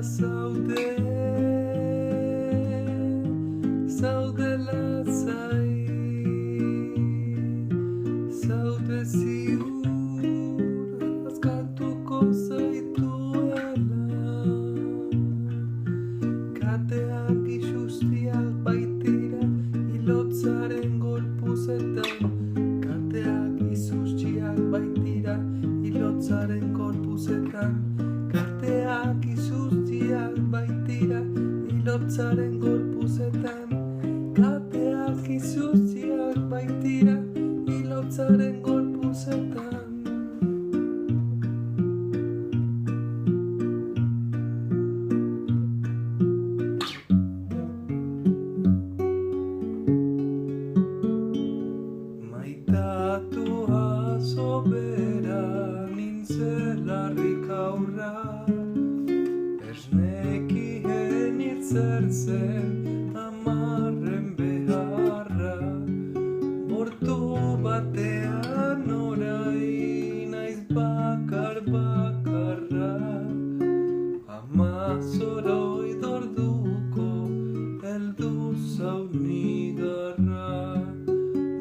zaude, zaudela zai, zaude ziur askatuko zaituela. Kateak isustiak baitira ilotzaren gorpuzetan. Kateak isustiak baitira ilotzaren gorpuzetan. Kateak isustiak baitira ilotzaren gorpuzetan. Kateak isustiak baitira ilotzaren gorpuzetan. Maitatua sobera nintzelarrik aurra, esnekien irtzertzen amarren beharra, bortu batean orain naiz bakarra, amazoroi dorduko heldu zaunigarra.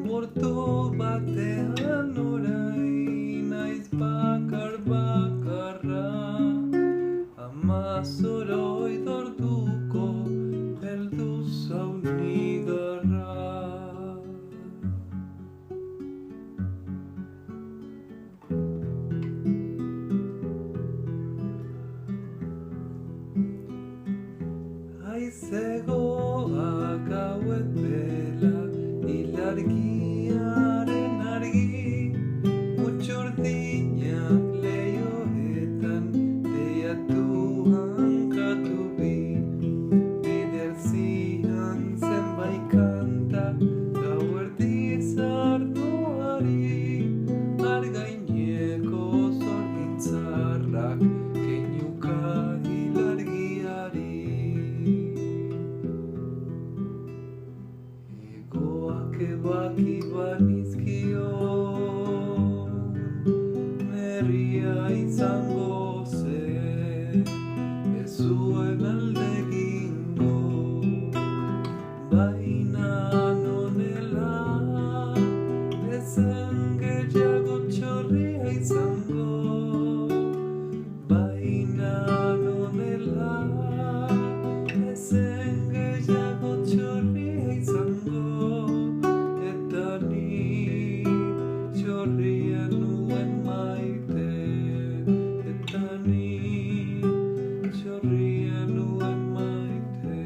Bortu batean orain naiz bakarra, amazoroi dorduko heldu zaunigarra. Haizegoak gauepela ilargiaren argi, mutxurdinak lehioetan deiatu hankatu bi, biderzian zenbait kanta gauerdiz ardoari, argaineko zorgintzarrak keinuka ilargiari. Egoak ebaki banizkio, merria izango zen, ez zuen alde egingo, baina nonela, ezen gehiago txorria izango, baina nonela, ezen gehiago txorria izango. Txorria nuen maite, eta ni txorria nuen maite.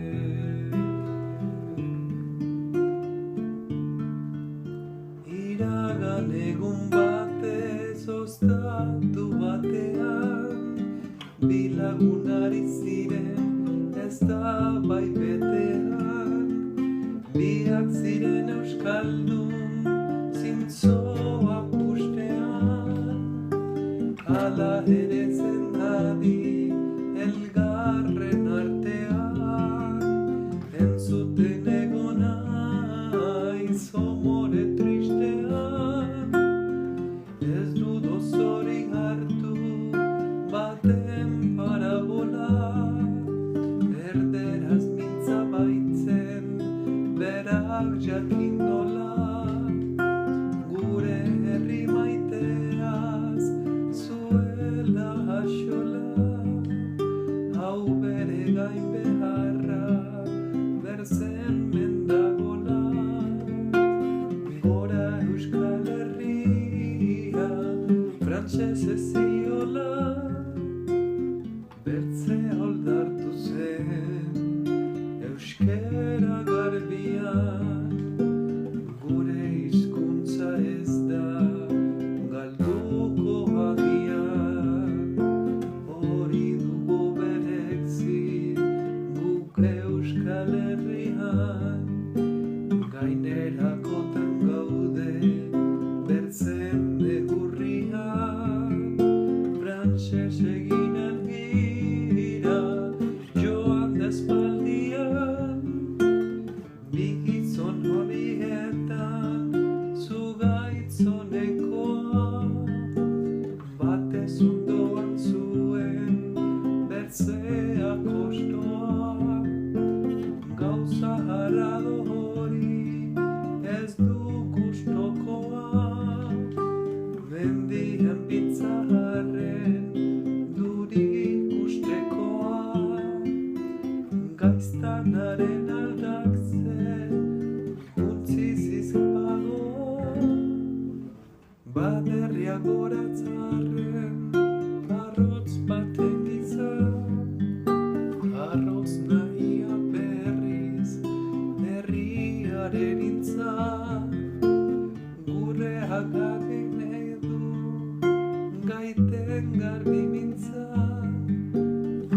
Iragan egun batez ostatu batean, bi lagunari ziren ez da bai betean, biak ziren euskaldun zintzoa pustean, ala ere zen adi elgarren artean, entzuten egona izomore tristean, ez dut osorik hartu baten parabola, erderaz mintza baitzen berak jakin nola. Gure herri maiteaz zuela axola, hau bere gain beharra berzen mendagola. Gora Euskal Herria frantsesez ziola, bertzea oldartu zen euskera garbian. Gure hizkuntza ez da galduko agian, hori dugu berezi guk Euskal Herrian, gainerakotan gaude bertzen egurrian, frantses egin algira joan da espaldian, bi gizon horietan zugaitzonekoa, batez ondoan zuen bertzeak arerintza gure hagagin edu gaiten garbi mintza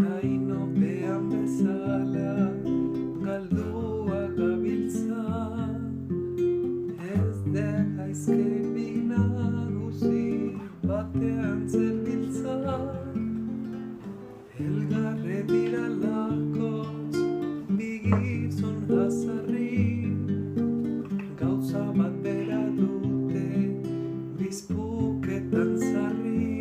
hainopean bezala galdua gabiltza ez dejaizkeri nagusi batean zerbiltza elgarre dira lakoz bigizun hazarri gauza bat bera dute bizpuketan zarri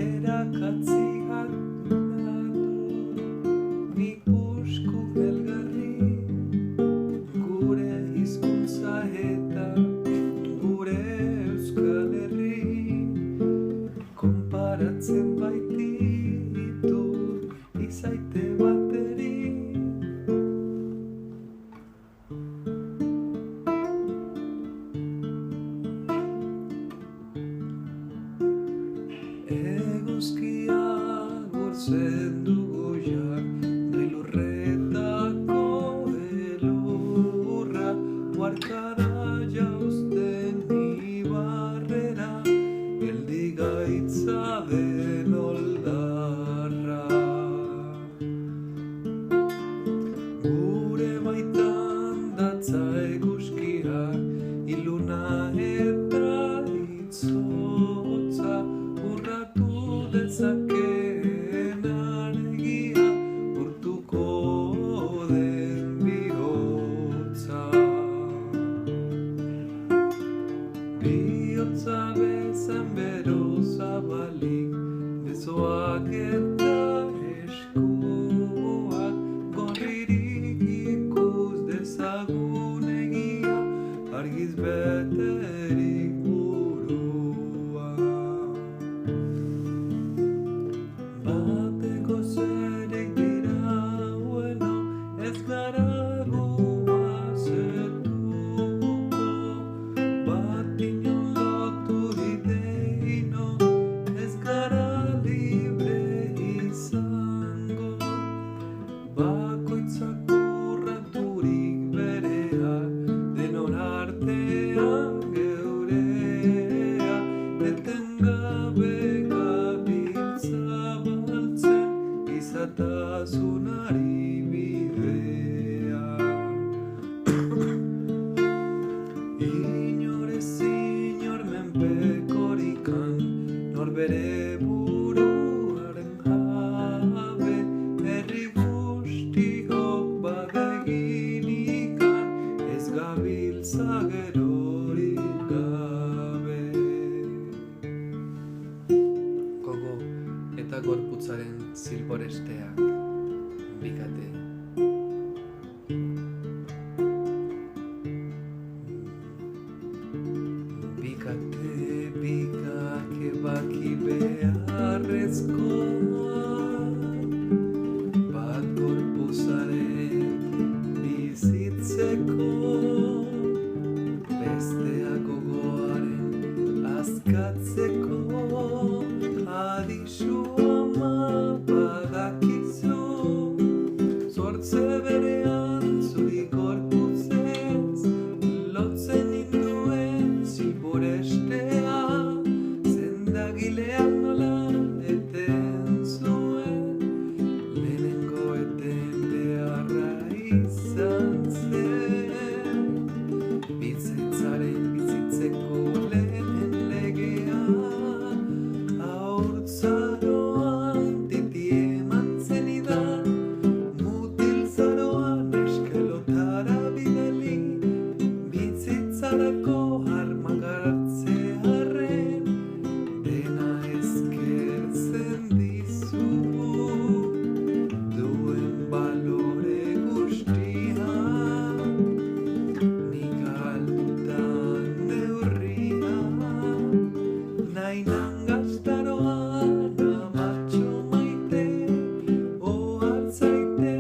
erakatzi hartatu nik pusku belgarri gure hizkuntza eta gure Euskal Herri konparatzen baititu izaite bateri eguzkia gurtzen dugu ja gailurretako elurra huarkara jauzten ibarrera geldi gaitza den oldarra gure baitan datza eguzkia iluna eta itzotza urratu dezakeen argia urtuko den bihotza bihotza bezan bero zabalik besoak eta eskuak gorririk ikus dezagun egia argiz beterik burua bateko zerek dira bueno ez gara guazetuko bat inon loturik deino ez gara libre izango bakoitzak urraturik berea denon artean geurea etengabe gabiltza baltzen izatasunari bidea inorez inor menpekorikan norbere buruaren jabe herri guztiok badeginikan ez gabiltza gerorik gabe gogo eta gorputzaren zilboresteak bikate bikate bikake baki beharrezkoa bat gorputzaren bizitzeko bestea gogoaren askatzeko adisu ama badakizu sortze berean zuri gorputzez lotzen induen zilborestea zendagilean nola eten zuen lehenengo eten beharra izan zen bizitzaren bizitzeko lehen legea haurtzaroan titi eman zenidan mutil zaroan eskelotara bidali bizitzarako arma gartzearren dena eskertzen dizu duen balore guztia nik altan neurria nahi nan gaztaroan amatxo maite ohartzaite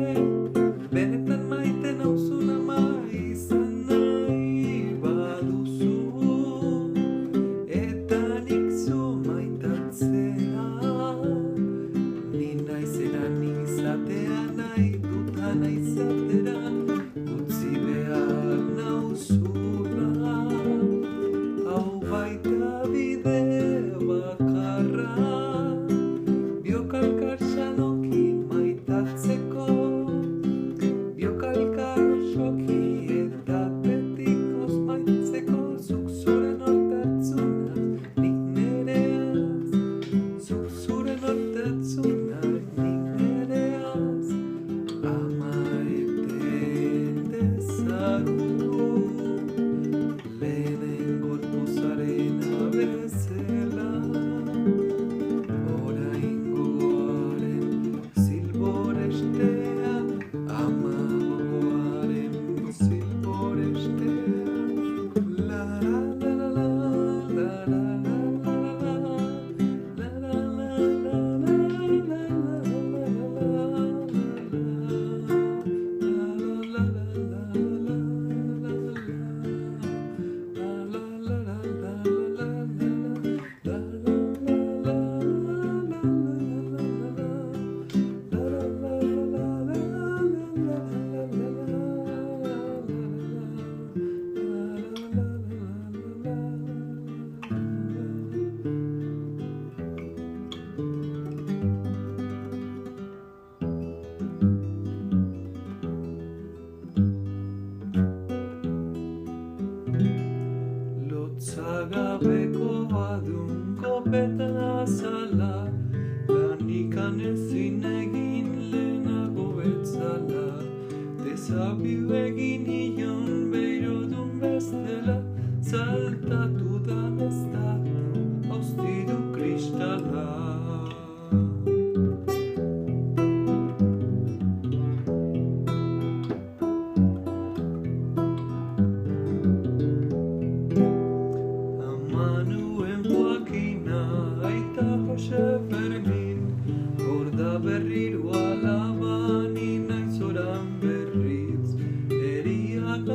benetan maite nauzun ama izan nahi baduzu gabeko adun kopetan azala, lanikan ezin egin lehenago betzala, desabiu egin ion beirodun bestela, saltatu dan ez datu haustidu kristala. Jose Fermin, gorda berriro alaban inaiz oran berriz, eriak